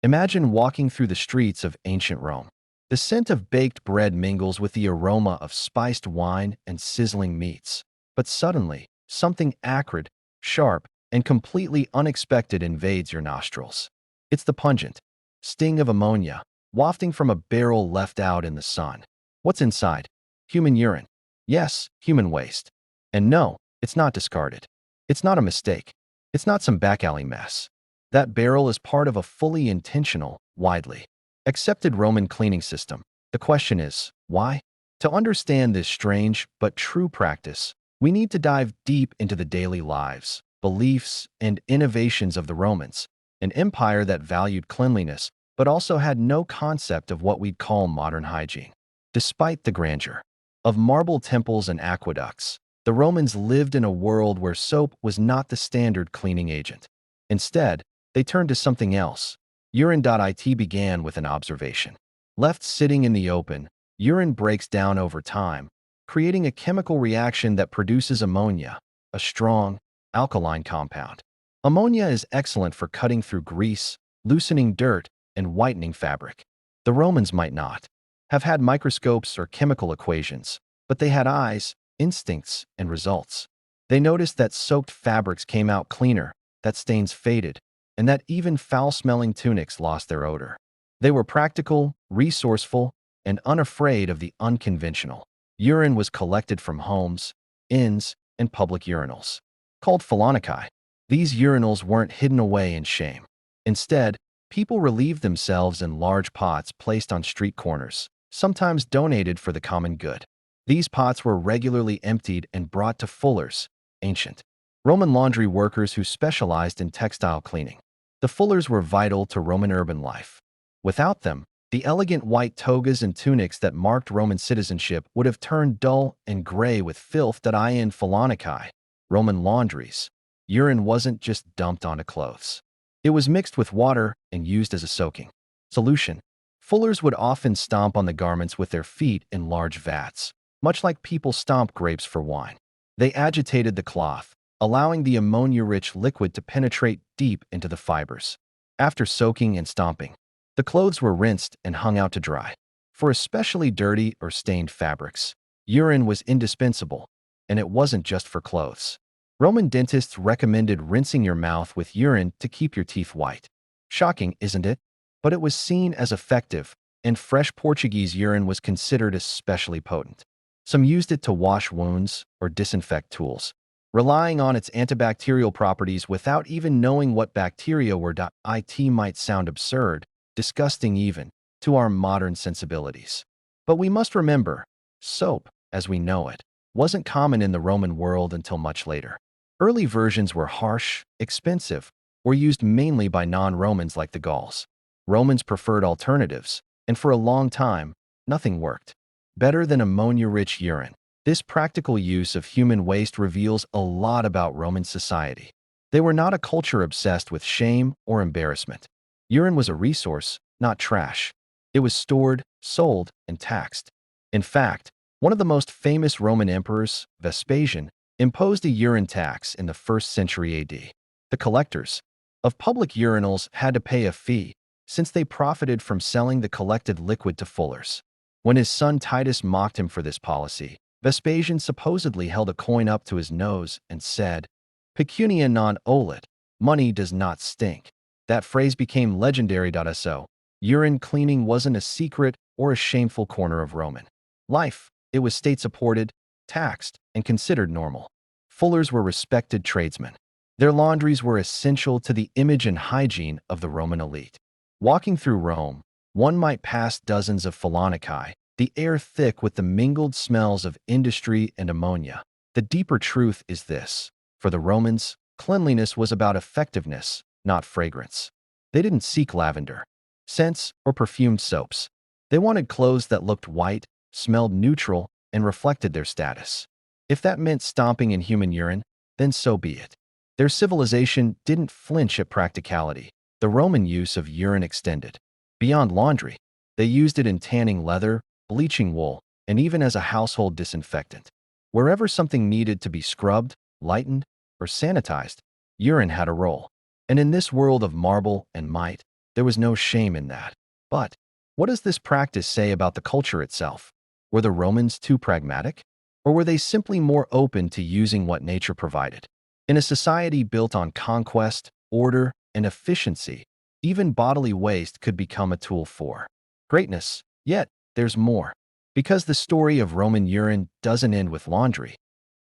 Imagine walking through the streets of ancient Rome. The scent of baked bread mingles with the aroma of spiced wine and sizzling meats. But suddenly, something acrid, sharp, and completely unexpected invades your nostrils. It's the pungent sting of ammonia, wafting from a barrel left out in the sun. What's inside? Human urine. Yes, human waste. And no, it's not discarded. It's not a mistake. It's not some back alley mess. That barrel is part of a fully intentional, widely accepted Roman cleaning system. The question is, why? To understand this strange but true practice, we need to dive deep into the daily lives, beliefs, and innovations of the Romans, an empire that valued cleanliness but also had no concept of what we'd call modern hygiene. Despite the grandeur of marble temples and aqueducts, the Romans lived in a world where soap was not the standard cleaning agent. Instead, they turned to something else. Urine.it began with an observation. Left sitting in the open, urine breaks down over time, creating a chemical reaction that produces ammonia, a strong, alkaline compound. Ammonia is excellent for cutting through grease, loosening dirt, and whitening fabric. The Romans might not have had microscopes or chemical equations, but they had eyes, instincts, and results. They noticed that soaked fabrics came out cleaner, that stains faded, and that even foul-smelling tunics lost their odor. They were practical, resourceful, and unafraid of the unconventional. Urine was collected from homes, inns, and public urinals. Called phalonici, these urinals weren't hidden away in shame. Instead, people relieved themselves in large pots placed on street corners, sometimes donated for the common good. These pots were regularly emptied and brought to fullers, ancient Roman laundry workers who specialized in textile cleaning. The fullers were vital to Roman urban life. Without them, the elegant white togas and tunics that marked Roman citizenship would have turned dull and gray with filth that in phalonici, Roman laundries. Urine wasn't just dumped onto clothes. It was mixed with water and used as a soaking solution. Fullers would often stomp on the garments with their feet in large vats, much like people stomp grapes for wine. They agitated the cloth, allowing the ammonia-rich liquid to penetrate deep into the fibers. After soaking and stomping, the clothes were rinsed and hung out to dry. For especially dirty or stained fabrics, urine was indispensable, and it wasn't just for clothes. Roman dentists recommended rinsing your mouth with urine to keep your teeth white. Shocking, isn't it? But it was seen as effective, and fresh Portuguese urine was considered especially potent. Some used it to wash wounds or disinfect tools, relying on its antibacterial properties without even knowing what bacteria were. It might sound absurd, disgusting even, to our modern sensibilities. But we must remember, soap, as we know it, wasn't common in the Roman world until much later. Early versions were harsh, expensive, or used mainly by non-Romans like the Gauls. Romans preferred alternatives, and for a long time, nothing worked better than ammonia-rich urine. This practical use of human waste reveals a lot about Roman society. They were not a culture obsessed with shame or embarrassment. Urine was a resource, not trash. It was stored, sold, and taxed. In fact, one of the most famous Roman emperors, Vespasian, imposed a urine tax in the 1st century AD. The collectors of public urinals had to pay a fee, since they profited from selling the collected liquid to fullers. When his son Titus mocked him for this policy, Vespasian supposedly held a coin up to his nose and said, "Pecunia non olet," money does not stink. That phrase became legendary. So, urine cleaning wasn't a secret or a shameful corner of Roman life. It was state-supported, taxed, and considered normal. Fullers were respected tradesmen. Their laundries were essential to the image and hygiene of the Roman elite. Walking through Rome, one might pass dozens of phalonici, the air thick with the mingled smells of industry and ammonia. The deeper truth is this: for the Romans, cleanliness was about effectiveness, not fragrance. They didn't seek lavender, scents, or perfumed soaps. They wanted clothes that looked white, smelled neutral, and reflected their status. If that meant stomping in human urine, then so be it. Their civilization didn't flinch at practicality. The Roman use of urine extended beyond laundry. They used it in tanning leather, bleaching wool, and even as a household disinfectant. Wherever something needed to be scrubbed, lightened, or sanitized, urine had a role. And in this world of marble and might, There was no shame in that. But what does this practice say about the culture itself? Were the Romans too pragmatic? Or were they simply more open to using what nature provided? In a society built on conquest, order, and efficiency, even bodily waste could become a tool for greatness. Yet, there's more. Because the story of Roman urine doesn't end with laundry.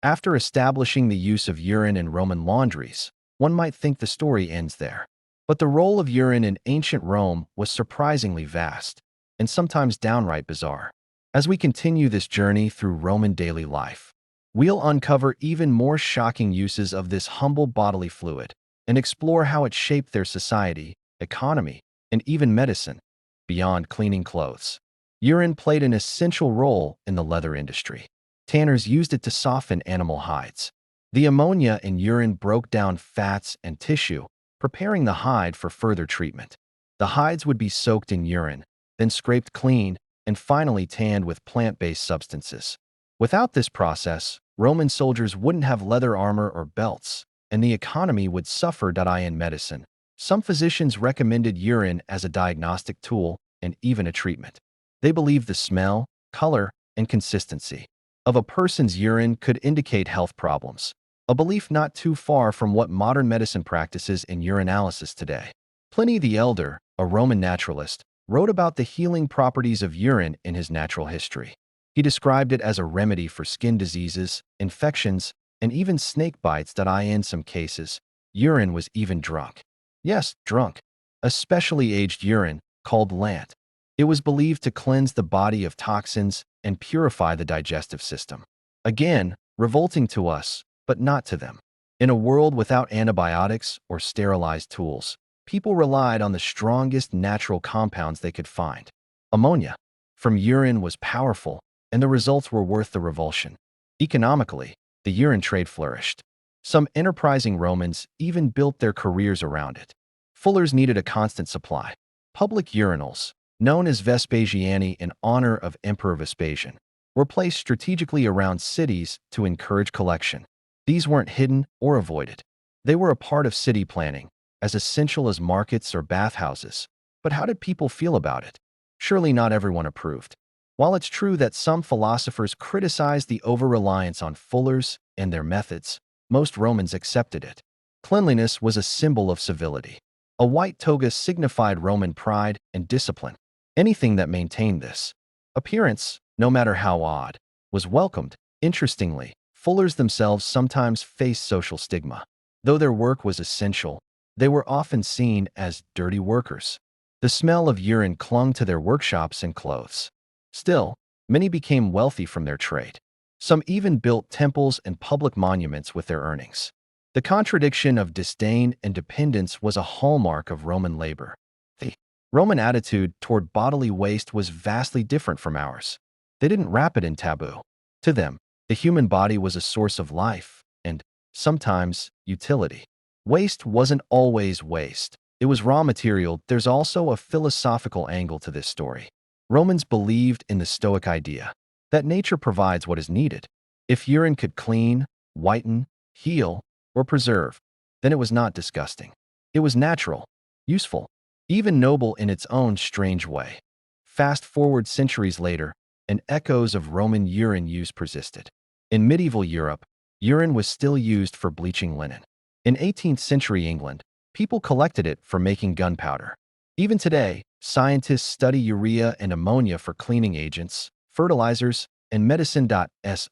After establishing the use of urine in Roman laundries, one might think the story ends there. But the role of urine in ancient Rome was surprisingly vast, and sometimes downright bizarre. As we continue this journey through Roman daily life, we'll uncover even more shocking uses of this humble bodily fluid and explore how it shaped their society, economy, and even medicine. Beyond cleaning clothes, urine played an essential role in the leather industry. Tanners used it to soften animal hides. The ammonia in urine broke down fats and tissue, preparing the hide for further treatment. The hides would be soaked in urine, then scraped clean, and finally tanned with plant-based substances. Without this process, Roman soldiers wouldn't have leather armor or belts, and the economy would suffer. In medicine, some physicians recommended urine as a diagnostic tool and even a treatment. They believed the smell, color, and consistency of a person's urine could indicate health problems, a belief not too far from what modern medicine practices in urinalysis today. Pliny the Elder, a Roman naturalist, wrote about the healing properties of urine in his Natural History. He described it as a remedy for skin diseases, infections, and even snake bites. In some cases, urine was even drunk. Yes, drunk. Especially aged urine, called lant. It was believed to cleanse the body of toxins and purify the digestive system. Again, revolting to us, but not to them. In a world without antibiotics or sterilized tools, people relied on the strongest natural compounds they could find. Ammonia from urine was powerful, and the results were worth the revulsion. Economically, the urine trade flourished. Some enterprising Romans even built their careers around it. Fullers needed a constant supply. Public urinals, known as Vespasiani in honor of Emperor Vespasian, were placed strategically around cities to encourage collection. These weren't hidden or avoided. They were a part of city planning, as essential as markets or bathhouses. But how did people feel about it? Surely not everyone approved. While it's true that some philosophers criticized the over-reliance on fullers and their methods, most Romans accepted it. Cleanliness was a symbol of civility. A white toga signified Roman pride and discipline. Anything that maintained this appearance, no matter how odd, was welcomed. Interestingly, fullers themselves sometimes faced social stigma. Though their work was essential, they were often seen as dirty workers. The smell of urine clung to their workshops and clothes. Still, many became wealthy from their trade. Some even built temples and public monuments with their earnings. The contradiction of disdain and dependence was a hallmark of Roman labor. The Roman attitude toward bodily waste was vastly different from ours. They didn't wrap it in taboo. To them, the human body was a source of life and, sometimes, utility. Waste wasn't always waste. It was raw material. There's also a philosophical angle to this story. Romans believed in the Stoic idea that nature provides what is needed. If urine could clean, whiten, heal, or preserve, then it was not disgusting. It was natural, useful, even noble in its own strange way. Fast forward centuries later, and echoes of Roman urine use persisted. In medieval Europe, urine was still used for bleaching linen. In 18th century England, people collected it for making gunpowder. Even today, scientists study urea and ammonia for cleaning agents, fertilizers, and medicine.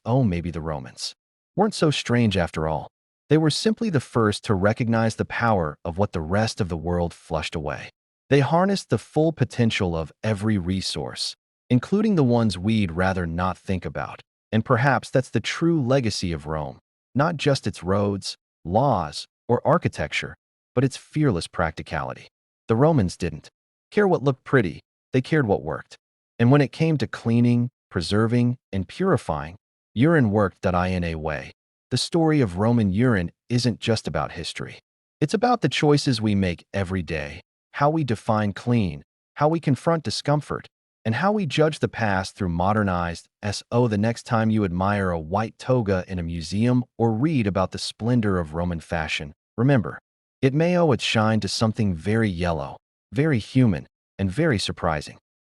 Maybe the Romans weren't so strange after all. They were simply the first to recognize the power of what the rest of the world flushed away. They harnessed the full potential of every resource, including the ones we'd rather not think about. And perhaps that's the true legacy of Rome, not just its roads, laws, or architecture, but its fearless practicality. The Romans didn't care what looked pretty, they cared what worked. And when it came to cleaning, preserving, and purifying, urine worked. In a way, the story of Roman urine isn't just about history. It's about the choices we make every day, how we define clean, how we confront discomfort, and how we judge the past through modernized SO. The next time you admire a white toga in a museum or read about the splendor of Roman fashion, remember, it may owe its shine to something very yellow, very human, and very surprising.